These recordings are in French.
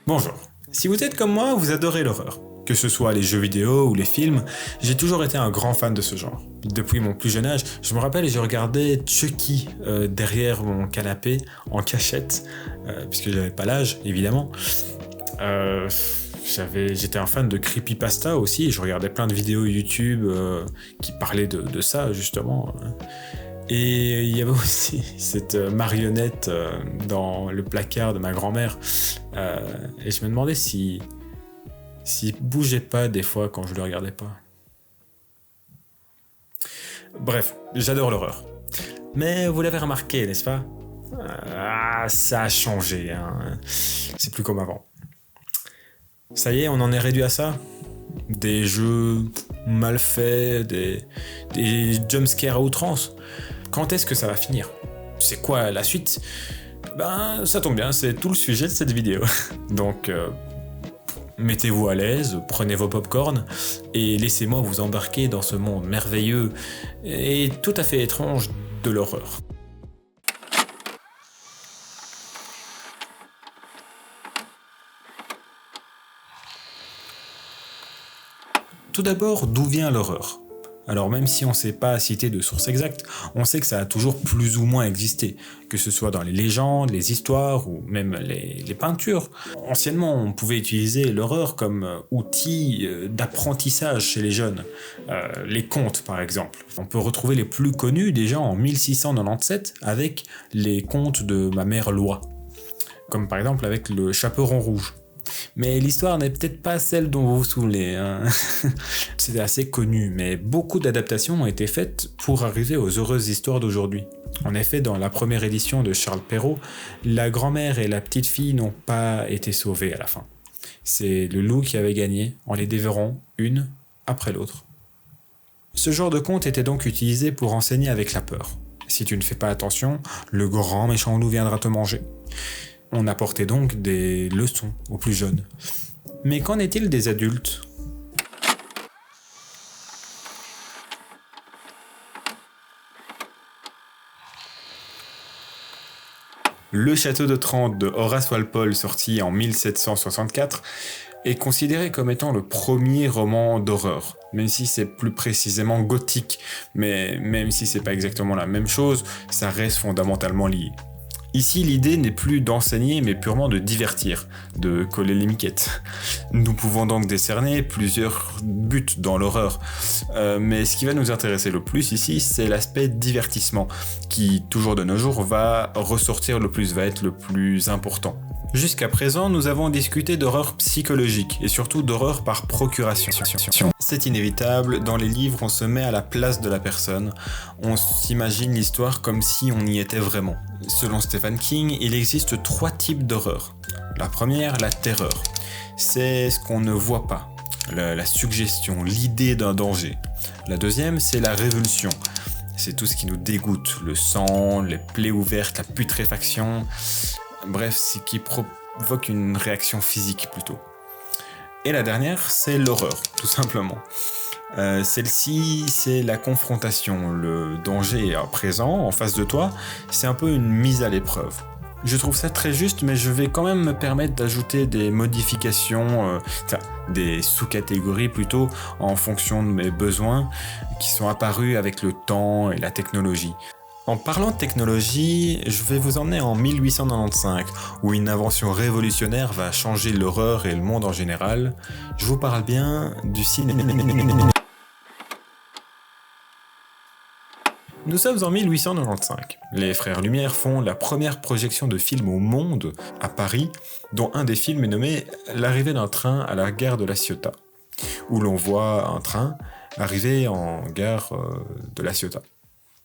Bonjour. Si vous êtes comme moi, vous adorez l'horreur. Que ce soit les jeux vidéo ou les films, j'ai toujours été un grand fan de ce genre. Depuis mon plus jeune âge, je me rappelle et je regardais Chucky derrière mon canapé en cachette, puisque j'avais pas l'âge, évidemment. J'étais un fan de creepypasta aussi, et je regardais plein de vidéos YouTube qui parlaient de ça, justement. Et il y avait aussi cette marionnette dans le placard de ma grand-mère. Et je me demandais s'il bougeait pas des fois quand je le regardais pas. Bref, j'adore l'horreur. Mais vous l'avez remarqué, n'est-ce pas ? Ça a changé, hein. C'est plus comme avant. Ça y est, on en est réduit à ça ? Des jeux mal faits, des jumpscares à outrance. Quand est-ce que ça va finir ? C'est quoi la suite ? Ben, ça tombe bien, c'est tout le sujet de cette vidéo. Donc, mettez-vous à l'aise, prenez vos pop-corn et laissez-moi vous embarquer dans ce monde merveilleux et tout à fait étrange de l'horreur. Tout d'abord, d'où vient l'horreur ? Alors même si on ne sait pas citer de source exacte, on sait que ça a toujours plus ou moins existé, que ce soit dans les légendes, les histoires ou même les peintures. Anciennement, on pouvait utiliser l'horreur comme outil d'apprentissage chez les jeunes. Les contes, par exemple. On peut retrouver les plus connus déjà en 1697 avec les contes de ma mère Loi. Comme par exemple avec le Chaperon Rouge. Mais l'histoire n'est peut-être pas celle dont vous vous souvenez, hein. C'était assez connu, mais beaucoup d'adaptations ont été faites pour arriver aux heureuses histoires d'aujourd'hui. En effet, dans la première édition de Charles Perrault, la grand-mère et la petite fille n'ont pas été sauvées à la fin. C'est le loup qui avait gagné, en les dévorant une après l'autre. Ce genre de conte était donc utilisé pour enseigner avec la peur. Si tu ne fais pas attention, le grand méchant loup viendra te manger. On apportait donc des leçons aux plus jeunes. Mais qu'en est-il des adultes ? Le château d'Otrante de Horace Walpole, sorti en 1764, est considéré comme étant le premier roman d'horreur, même si c'est plus précisément gothique, mais même si c'est pas exactement la même chose, ça reste fondamentalement lié. Ici, l'idée n'est plus d'enseigner, mais purement de divertir, de coller les miquettes. Nous pouvons donc décerner plusieurs buts dans l'horreur, mais ce qui va nous intéresser le plus ici, c'est l'aspect divertissement, qui, toujours de nos jours, va ressortir le plus, va être le plus important. Jusqu'à présent, nous avons discuté d'horreur psychologique, et surtout d'horreur par procuration. C'est inévitable, dans les livres, on se met à la place de la personne, on s'imagine l'histoire comme si on y était vraiment. Selon Stephen King, il existe 3 types d'horreur. La première, la terreur. C'est ce qu'on ne voit pas, la suggestion, l'idée d'un danger. La deuxième, c'est la révulsion. C'est tout ce qui nous dégoûte, le sang, les plaies ouvertes, la putréfaction, bref, ce qui provoque une réaction physique plutôt. Et la dernière, c'est l'horreur, tout simplement. Celle-ci, c'est la confrontation, le danger est présent en face de toi, c'est un peu une mise à l'épreuve. Je trouve ça très juste, mais je vais quand même me permettre d'ajouter des modifications, des sous-catégories plutôt, en fonction de mes besoins, qui sont apparus avec le temps et la technologie. En parlant de technologie, je vais vous emmener en 1895, où une invention révolutionnaire va changer l'horreur et le monde en général. Je vous parle bien du cinéma. Nous sommes en 1895. Les frères Lumière font la première projection de film au monde, à Paris, dont un des films est nommé « L'arrivée d'un train à la gare de La Ciotat », où l'on voit un train arriver en gare de La Ciotat.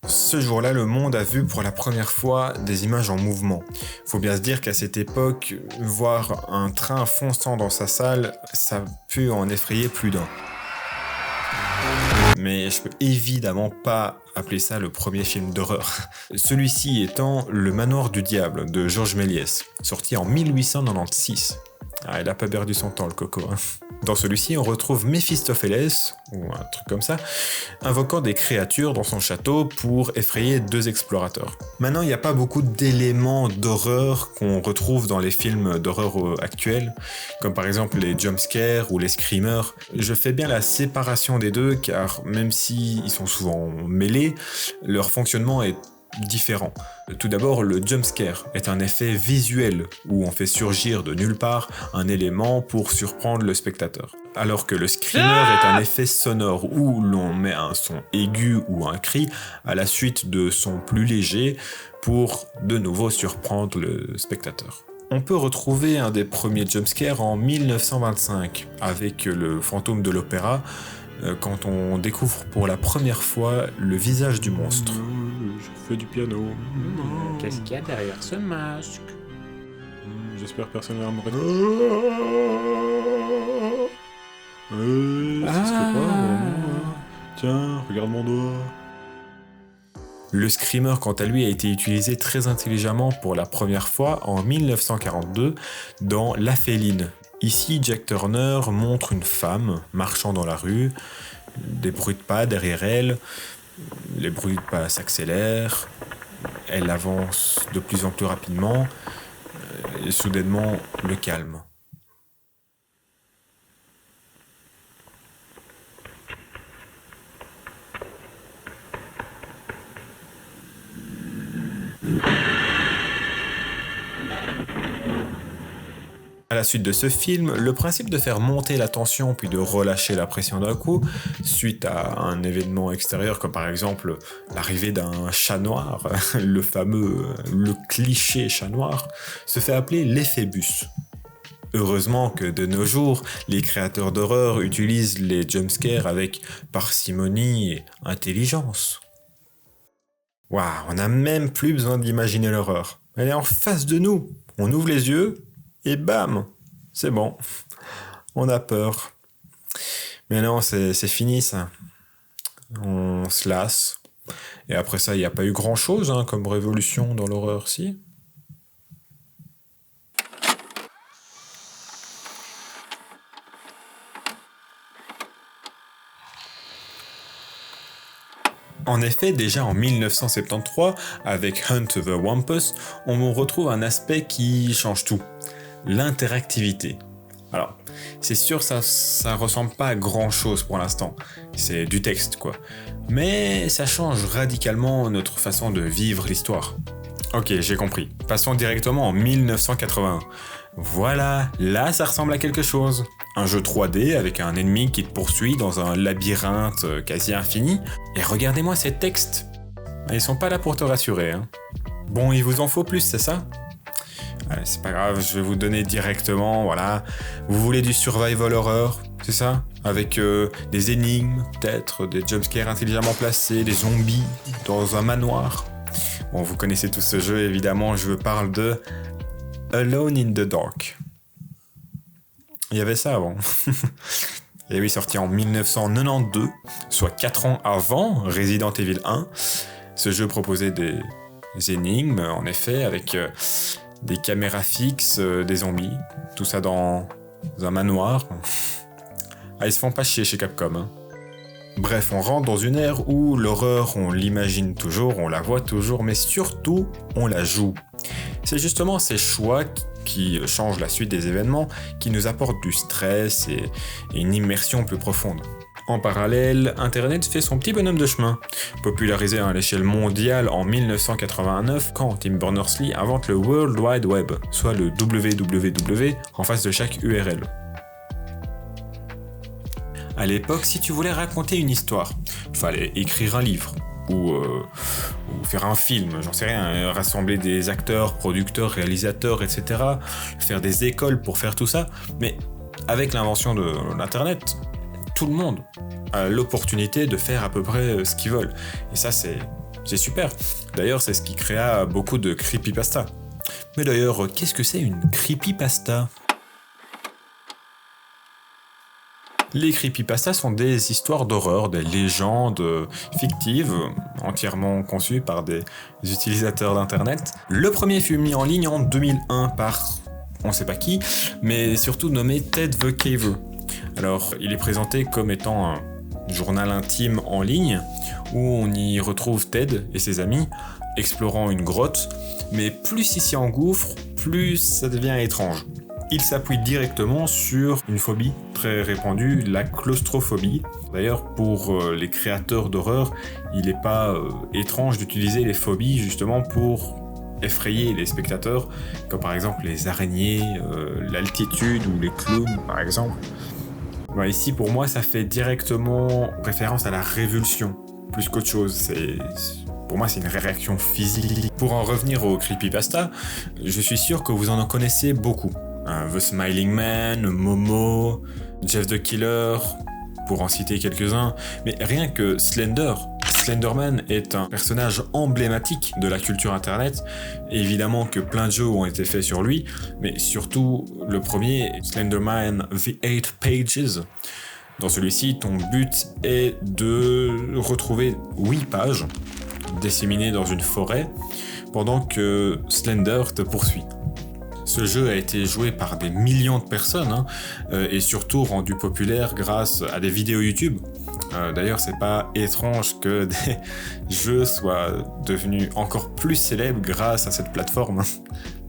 Ce jour-là, le monde a vu pour la première fois des images en mouvement. Faut bien se dire qu'à cette époque, voir un train fonçant dans sa salle, ça a pu en effrayer plus d'un. Mais je peux évidemment pas appeler ça le premier film d'horreur. Celui-ci étant Le Manoir du Diable de Georges Méliès, sorti en 1896. Ah, il a pas perdu son temps, le coco. Hein. Dans celui-ci, on retrouve Méphistophélès, ou un truc comme ça, invoquant des créatures dans son château pour effrayer 2 explorateurs. Maintenant, il n'y a pas beaucoup d'éléments d'horreur qu'on retrouve dans les films d'horreur actuels, comme par exemple les jumpscares ou les screamers. Je fais bien la séparation des deux, car même s'ils sont souvent mêlés, leur fonctionnement est différent. Tout d'abord, le jumpscare est un effet visuel où on fait surgir de nulle part un élément pour surprendre le spectateur. Alors que le screamer est un effet sonore où l'on met un son aigu ou un cri à la suite de sons plus légers pour de nouveau surprendre le spectateur. On peut retrouver un des premiers jumpscares en 1925 avec le fantôme de l'opéra quand on découvre pour la première fois le visage du monstre. Je fais du piano. Qu'est-ce qu'il y a derrière ce masque? J'espère que personne ne va me ça serait pas vraiment... Tiens, regarde mon doigt. Le screamer, quant à lui, a été utilisé très intelligemment pour la première fois en 1942 dans La Féline. Ici, Jack Turner montre une femme marchant dans la rue, des bruits de pas derrière elle, les bruits de pas s'accélèrent, elle avance de plus en plus rapidement, et soudainement le calme. À la suite de ce film, le principe de faire monter la tension puis de relâcher la pression d'un coup, suite à un événement extérieur comme par exemple l'arrivée d'un chat noir, le cliché chat noir, se fait appeler l'effet bus. Heureusement que de nos jours, les créateurs d'horreur utilisent les jumpscares avec parcimonie et intelligence. Waouh, on n'a même plus besoin d'imaginer l'horreur. Elle est en face de nous. On ouvre les yeux et bam, c'est bon. On a peur. Mais non, c'est fini ça. On se lasse. Et après ça, il n'y a pas eu grand-chose comme révolution dans l'horreur, si. En effet, déjà en 1973, avec Hunt the Wampus, on retrouve un aspect qui change tout. L'interactivité. Alors, c'est sûr, ça ressemble pas à grand chose pour l'instant. C'est du texte, quoi. Mais ça change radicalement notre façon de vivre l'histoire. Ok, j'ai compris. Passons directement en 1981. Voilà, là ça ressemble à quelque chose. Un jeu 3D avec un ennemi qui te poursuit dans un labyrinthe quasi infini. Et regardez-moi ces textes. Ils sont pas là pour te rassurer. Hein. Bon, il vous en faut plus, c'est ça ? C'est pas grave, je vais vous donner directement, voilà. Vous voulez du survival horror, c'est ça ? Avec des énigmes, peut-être, des jumpscares intelligemment placés, des zombies dans un manoir. Bon, vous connaissez tous ce jeu, évidemment, je parle de Alone in the Dark. Il y avait ça avant. Et oui, sorti en 1992, soit 4 ans avant Resident Evil 1. Ce jeu proposait des énigmes, en effet, avec des caméras fixes, des zombies, tout ça dans un manoir. Ah, ils se font pas chier chez Capcom. Hein. Bref, on rentre dans une ère où l'horreur, on l'imagine toujours, on la voit toujours, mais surtout, on la joue. C'est justement ces choix qui changent la suite des événements, qui nous apportent du stress et une immersion plus profonde. En parallèle, Internet fait son petit bonhomme de chemin, popularisé à l'échelle mondiale en 1989 quand Tim Berners-Lee invente le World Wide Web, soit le www en face de chaque URL. À l'époque, si tu voulais raconter une histoire, il fallait écrire un livre, ou faire un film, j'en sais rien, rassembler des acteurs, producteurs, réalisateurs, etc., faire des écoles pour faire tout ça, mais avec l'invention de l'Internet, tout le monde a l'opportunité de faire à peu près ce qu'ils veulent. Et ça, c'est super. D'ailleurs, c'est ce qui créa beaucoup de creepypasta. Mais d'ailleurs, qu'est-ce que c'est une creepypasta ? Les creepypastas sont des histoires d'horreur, des légendes fictives, entièrement conçues par des utilisateurs d'internet. Le premier fut mis en ligne en 2001 par on sait pas qui, mais surtout nommé Ted the Caver. Alors, il est présenté comme étant un journal intime en ligne, où on y retrouve Ted et ses amis explorant une grotte, mais plus il s'y engouffre, plus ça devient étrange. Il s'appuie directement sur une phobie très répandue, la claustrophobie. D'ailleurs, pour les créateurs d'horreur, il n'est pas étrange d'utiliser les phobies justement pour effrayer les spectateurs, comme par exemple les araignées, l'altitude ou les clowns par exemple. Ouais, ici, pour moi, ça fait directement référence à la révulsion, plus qu'autre chose. Pour moi, c'est une réaction physique. Pour en revenir au creepypasta, je suis sûr que vous en connaissez beaucoup. The Smiling Man, Momo, Jeff the Killer, pour en citer quelques-uns. Mais rien que Slenderman est un personnage emblématique de la culture internet. Évidemment que plein de jeux ont été faits sur lui, mais surtout le premier, Slenderman The 8 Pages. Dans celui-ci, ton but est de retrouver 8 pages disséminées dans une forêt pendant que Slender te poursuit. Ce jeu a été joué par des millions de personnes et surtout rendu populaire grâce à des vidéos YouTube. D'ailleurs, c'est pas étrange que des jeux soient devenus encore plus célèbres grâce à cette plateforme.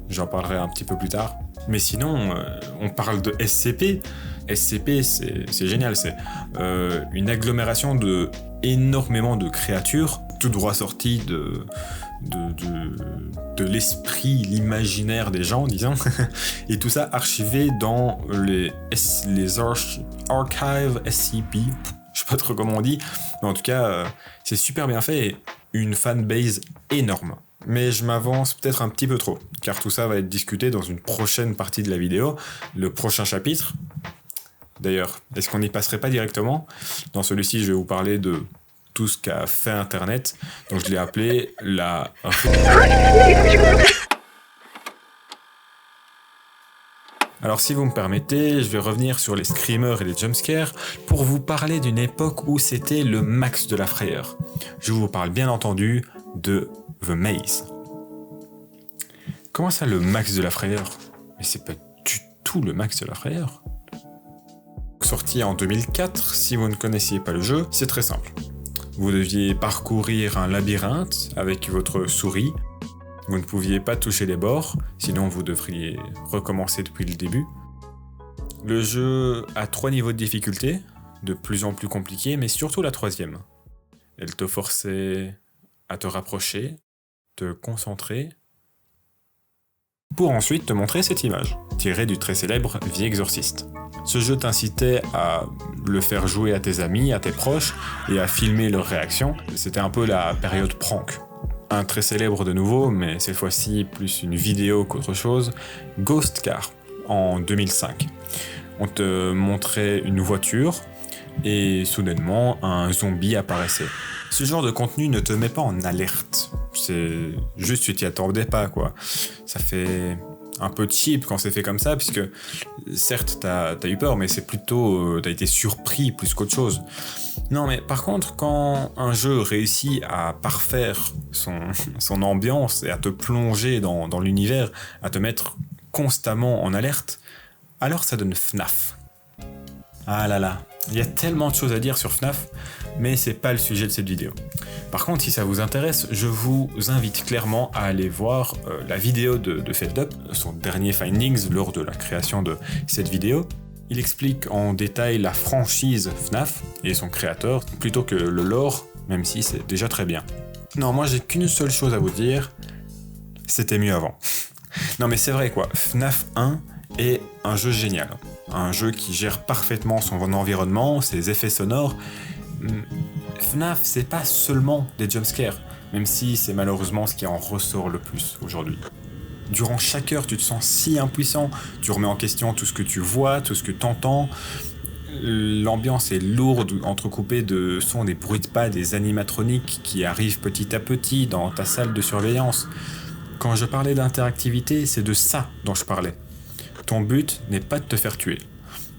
J'en parlerai un petit peu plus tard. Mais sinon, on parle de SCP. SCP, c'est génial. C'est une agglomération de énormément de créatures, tout droit sorties de l'esprit, l'imaginaire des gens, disons. Et tout ça archivé dans les archives SCP. Je sais pas trop comment on dit, mais en tout cas, c'est super bien fait et une fanbase énorme. Mais je m'avance peut-être un petit peu trop, car tout ça va être discuté dans une prochaine partie de la vidéo, le prochain chapitre. D'ailleurs, est-ce qu'on n'y passerait pas directement ? Dans celui-ci, je vais vous parler de tout ce qu'a fait Internet, donc je l'ai appelé la... Alors si vous me permettez, je vais revenir sur les screamers et les jumpscares pour vous parler d'une époque où c'était le max de la frayeur. Je vous parle bien entendu de The Maze. Comment ça le max de la frayeur ? Mais c'est pas du tout le max de la frayeur. Sorti en 2004, si vous ne connaissiez pas le jeu, c'est très simple. Vous deviez parcourir un labyrinthe avec votre souris. Vous ne pouviez pas toucher les bords, sinon vous devriez recommencer depuis le début. Le jeu a 3 niveaux de difficulté, de plus en plus compliqués, mais surtout la 3e. Elle te forçait à te rapprocher, te concentrer, pour ensuite te montrer cette image, tirée du très célèbre The Exorcist. Ce jeu t'incitait à le faire jouer à tes amis, à tes proches, et à filmer leurs réactions. C'était un peu la période prank. Un très célèbre de nouveau, mais cette fois-ci plus une vidéo qu'autre chose, Ghost Car, en 2005. On te montrait une voiture, et soudainement, un zombie apparaissait. Ce genre de contenu ne te met pas en alerte. C'est juste tu t'y attendais pas, quoi. Ça fait un peu cheap quand c'est fait comme ça, puisque certes t'as eu peur, mais c'est plutôt t'as été surpris plus qu'autre chose. Non, mais par contre, quand un jeu réussit à parfaire son ambiance et à te plonger dans l'univers, à te mettre constamment en alerte, alors ça donne FNAF. Ah là là, il y a tellement de choses à dire sur FNAF, mais c'est pas le sujet de cette vidéo. Par contre, si ça vous intéresse, je vous invite clairement à aller voir la vidéo de Feldup, son dernier findings lors de la création de cette vidéo. Il explique en détail la franchise FNAF et son créateur, plutôt que le lore, même si c'est déjà très bien. Non, moi j'ai qu'une seule chose à vous dire, c'était mieux avant. Non mais c'est vrai quoi, FNAF 1 est un jeu génial. Un jeu qui gère parfaitement son environnement, ses effets sonores. FNAF, c'est pas seulement des jumpscares, même si c'est malheureusement ce qui en ressort le plus aujourd'hui. Durant chaque heure, tu te sens si impuissant, tu remets en question tout ce que tu vois, tout ce que tu entends. L'ambiance est lourde, entrecoupée de sons, des bruits de pas, des animatroniques qui arrivent petit à petit dans ta salle de surveillance. Quand je parlais d'interactivité, c'est de ça dont je parlais. Ton but n'est pas de te faire tuer.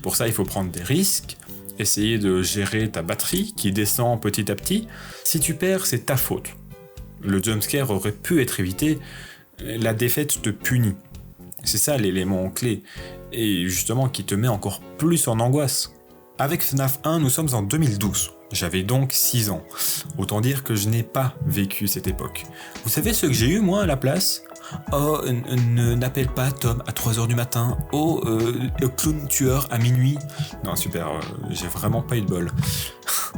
Pour ça, il faut prendre des risques, essayer de gérer ta batterie qui descend petit à petit. Si tu perds, c'est ta faute. Le jumpscare aurait pu être évité, la défaite te punit. C'est ça l'élément clé, et justement qui te met encore plus en angoisse. Avec FNAF 1, nous sommes en 2012. J'avais donc 6 ans. Autant dire que je n'ai pas vécu cette époque. Vous savez ce que j'ai eu moi à la place ? Oh, n'appelle pas Tom à 3h du matin. Oh, clown tueur à minuit. Non, super, j'ai vraiment pas eu de bol.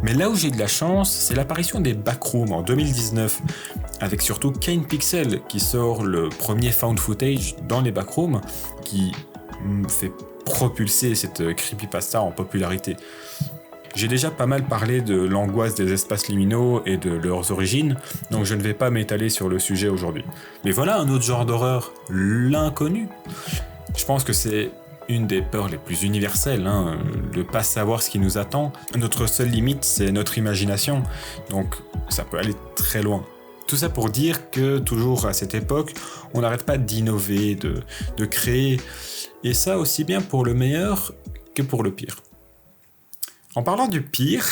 Mais là où j'ai de la chance, c'est l'apparition des Backrooms en 2019, avec surtout Kane Pixel qui sort le premier found footage dans les Backrooms, qui fait propulser cette creepypasta en popularité. J'ai déjà pas mal parlé de l'angoisse des espaces liminaux et de leurs origines, donc je ne vais pas m'étaler sur le sujet aujourd'hui. Mais voilà un autre genre d'horreur, l'inconnu. Je pense que c'est une des peurs les plus universelles, de pas savoir ce qui nous attend. Notre seule limite, c'est notre imagination, donc ça peut aller très loin. Tout ça pour dire que, toujours à cette époque, on n'arrête pas d'innover, de créer, et ça aussi bien pour le meilleur que pour le pire. En parlant du pire...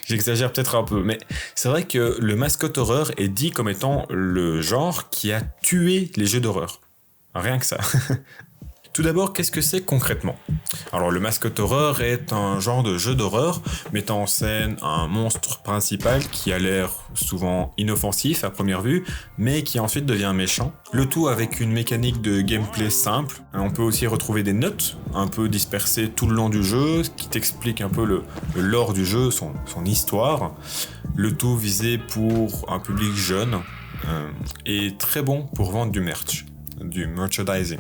J'exagère peut-être un peu, mais c'est vrai que le mascotte horreur est dit comme étant le genre qui a tué les jeux d'horreur. Rien que ça. Tout d'abord, qu'est-ce que c'est concrètement ? Alors, le mascotte horreur est un genre de jeu d'horreur mettant en scène un monstre principal qui a l'air souvent inoffensif à première vue, mais qui ensuite devient méchant. Le tout avec une mécanique de gameplay simple. On peut aussi retrouver des notes un peu dispersées tout le long du jeu, qui t'expliquent un peu le lore du jeu, son histoire. Le tout visé pour un public jeune et très bon pour vendre du merch, du merchandising.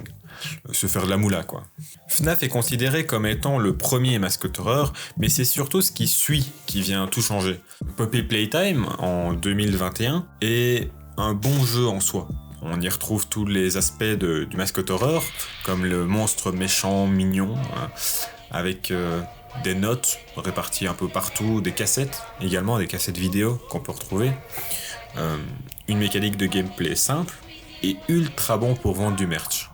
Se faire de la moula, quoi. FNAF est considéré comme étant le premier mascotte horreur, mais c'est surtout ce qui suit qui vient tout changer. Poppy Playtime, en 2021, est un bon jeu en soi. On y retrouve tous les aspects du mascotte horreur, comme le monstre méchant, mignon, avec des notes réparties un peu partout, des cassettes, également des cassettes vidéo qu'on peut retrouver, une mécanique de gameplay simple, et ultra bon pour vendre du merch.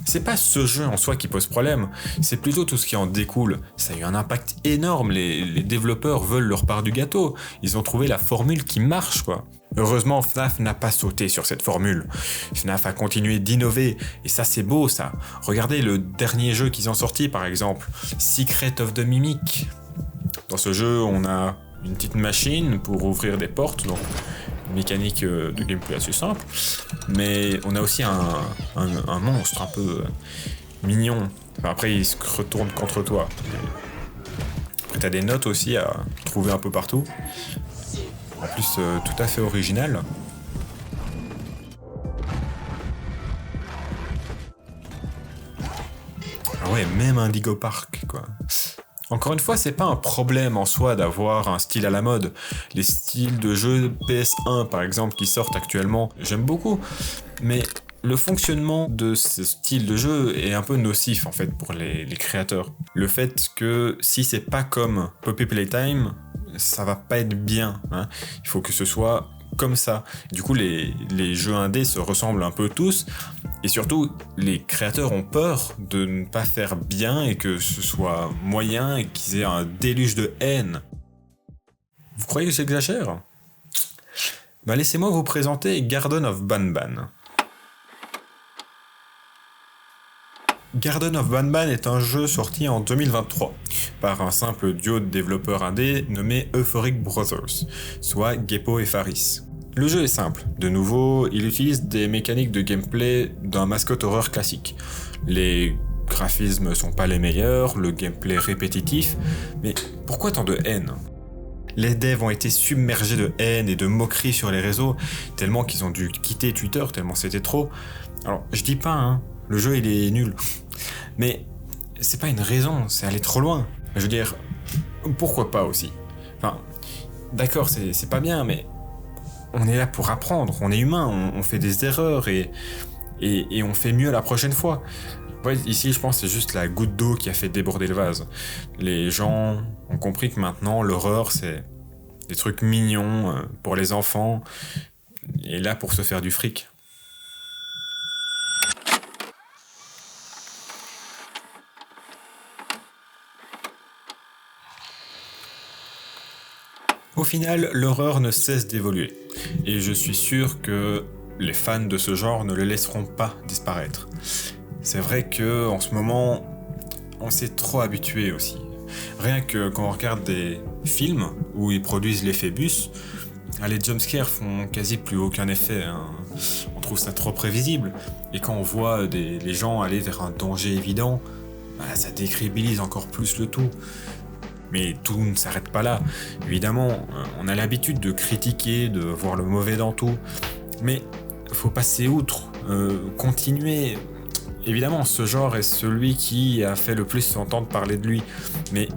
C'est pas ce jeu en soi qui pose problème, c'est plutôt tout ce qui en découle. Ça a eu un impact énorme, les développeurs veulent leur part du gâteau, ils ont trouvé la formule qui marche, quoi. Heureusement, FNAF n'a pas sauté sur cette formule. FNAF a continué d'innover, et ça c'est beau ça. Regardez le dernier jeu qu'ils ont sorti par exemple, Secret of the Mimic. Dans ce jeu, on a une petite machine pour ouvrir des portes, donc une mécanique de gameplay assez simple, mais on a aussi un monstre un peu mignon. Enfin, après, il se retourne contre toi. Après, t'as des notes aussi à trouver un peu partout. En plus, tout à fait original. Ah ouais, même Indigo Park, quoi. Encore une fois, c'est pas un problème en soi d'avoir un style à la mode. Les styles de jeux PS1 par exemple qui sortent actuellement, j'aime beaucoup. Mais le fonctionnement de ce style de jeu est un peu nocif en fait pour les créateurs. Le fait que si c'est pas comme Poppy Playtime, ça va pas être bien. Il faut que ce soit comme ça. Du coup, les jeux indés se ressemblent un peu tous. Et surtout, les créateurs ont peur de ne pas faire bien et que ce soit moyen et qu'ils aient un déluge de haine. Vous croyez que j'exagère ? Laissez-moi vous présenter Garden of Banban. Garden of Banban est un jeu sorti en 2023 par un simple duo de développeurs indés nommé Euphoric Brothers, soit Geppo et Faris. Le jeu est simple. De nouveau, il utilise des mécaniques de gameplay d'un mascotte horreur classique. Les graphismes sont pas les meilleurs, le gameplay répétitif, mais pourquoi tant de haine ? Les devs ont été submergés de haine et de moqueries sur les réseaux, tellement qu'ils ont dû quitter Twitter, tellement c'était trop. Alors, je dis pas, le jeu il est nul. Mais c'est pas une raison, c'est aller trop loin. Je veux dire, pourquoi pas aussi ? Enfin, d'accord, c'est pas bien, mais on est là pour apprendre, on est humain, on fait des erreurs et on fait mieux la prochaine fois. Ouais, ici, je pense que c'est juste la goutte d'eau qui a fait déborder le vase. Les gens ont compris que maintenant, l'horreur, c'est des trucs mignons pour les enfants et là pour se faire du fric. Au final, l'horreur ne cesse d'évoluer, et je suis sûr que les fans de ce genre ne le laisseront pas disparaître. C'est vrai que en ce moment, on s'est trop habitué aussi. Rien que quand on regarde des films où ils produisent l'effet bus, les jumpscares font quasi plus aucun effet, hein. On trouve ça trop prévisible. Et quand on voit les gens aller vers un danger évident, ça décrédibilise encore plus le tout. Mais tout ne s'arrête pas là. Évidemment, on a l'habitude de critiquer, de voir le mauvais dans tout. Mais faut passer outre, continuer. Évidemment, ce genre est celui qui a fait le plus entendre parler de lui. Mais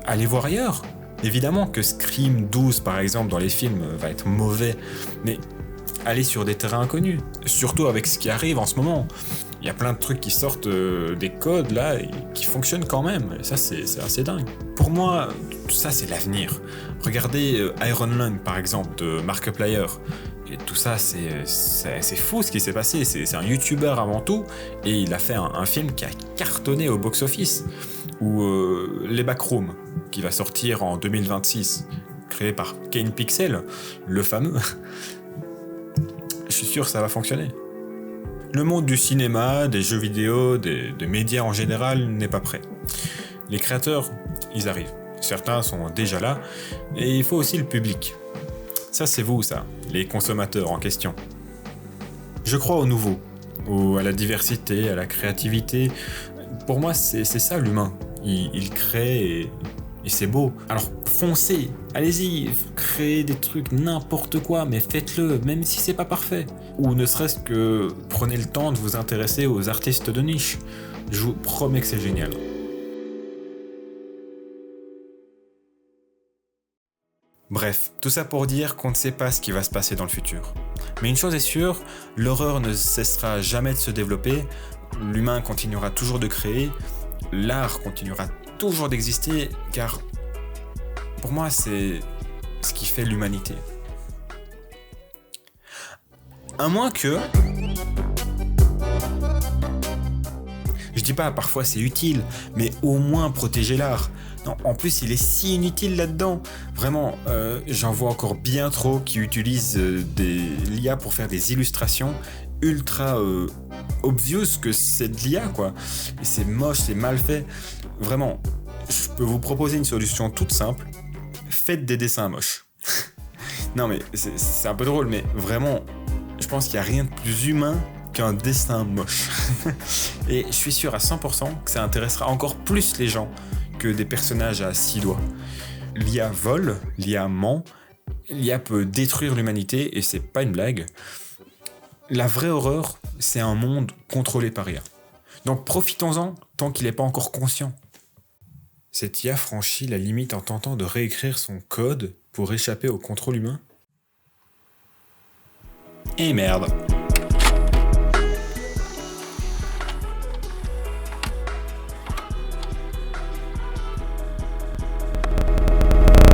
allez voir ailleurs. Évidemment que Scream 12, par exemple, dans les films, va être mauvais. Mais allez sur des terrains inconnus. Surtout avec ce qui arrive en ce moment. Il y a plein de trucs qui sortent des codes là et qui fonctionnent quand même. Et ça, c'est assez dingue. Pour moi, tout ça, c'est l'avenir. Regardez Iron Lung, par exemple, de Markiplier. Et tout ça, c'est fou ce qui s'est passé. C'est un YouTuber avant tout. Et il a fait un film qui a cartonné au box-office. Ou Les Backrooms, qui va sortir en 2026, créé par Kane Pixel, le fameux. Je suis sûr que ça va fonctionner. Le monde du cinéma, des jeux vidéo, des médias en général n'est pas prêt. Les créateurs, ils arrivent. Certains sont déjà là, et il faut aussi le public. Ça, c'est vous, ça, les consommateurs en question. Je crois au nouveau, à la diversité, à la créativité. Pour moi, c'est ça l'humain. Il crée et c'est beau. Alors foncez, allez-y, créez des trucs n'importe quoi, mais faites-le, même si c'est pas parfait. Ou ne serait-ce que prenez le temps de vous intéresser aux artistes de niche. Je vous promets que c'est génial. Bref, tout ça pour dire qu'on ne sait pas ce qui va se passer dans le futur. Mais une chose est sûre, l'horreur ne cessera jamais de se développer, l'humain continuera toujours de créer, l'art continuera toujours d'exister, car pour moi c'est ce qui fait l'humanité. À moins que... Je dis pas parfois c'est utile, mais au moins protéger l'art. Non, en plus il est si inutile là-dedans. Vraiment, j'en vois encore bien trop qui utilisent l'IA pour faire des illustrations ultra obvious que c'est de l'IA quoi. Et c'est moche, c'est mal fait. Vraiment, je peux vous proposer une solution toute simple. Faites des dessins moches. Non mais c'est un peu drôle, mais vraiment, je pense qu'il n'y a rien de plus humain qu'un dessin moche. Et je suis sûr à 100% que ça intéressera encore plus les gens que des personnages à 6 doigts. L'IA vole, l'IA ment, l'IA peut détruire l'humanité et c'est pas une blague. La vraie horreur, c'est un monde contrôlé par IA. Donc profitons-en tant qu'il n'est pas encore conscient. Cette IA franchit la limite en tentant de réécrire son code pour échapper au contrôle humain. Et merde.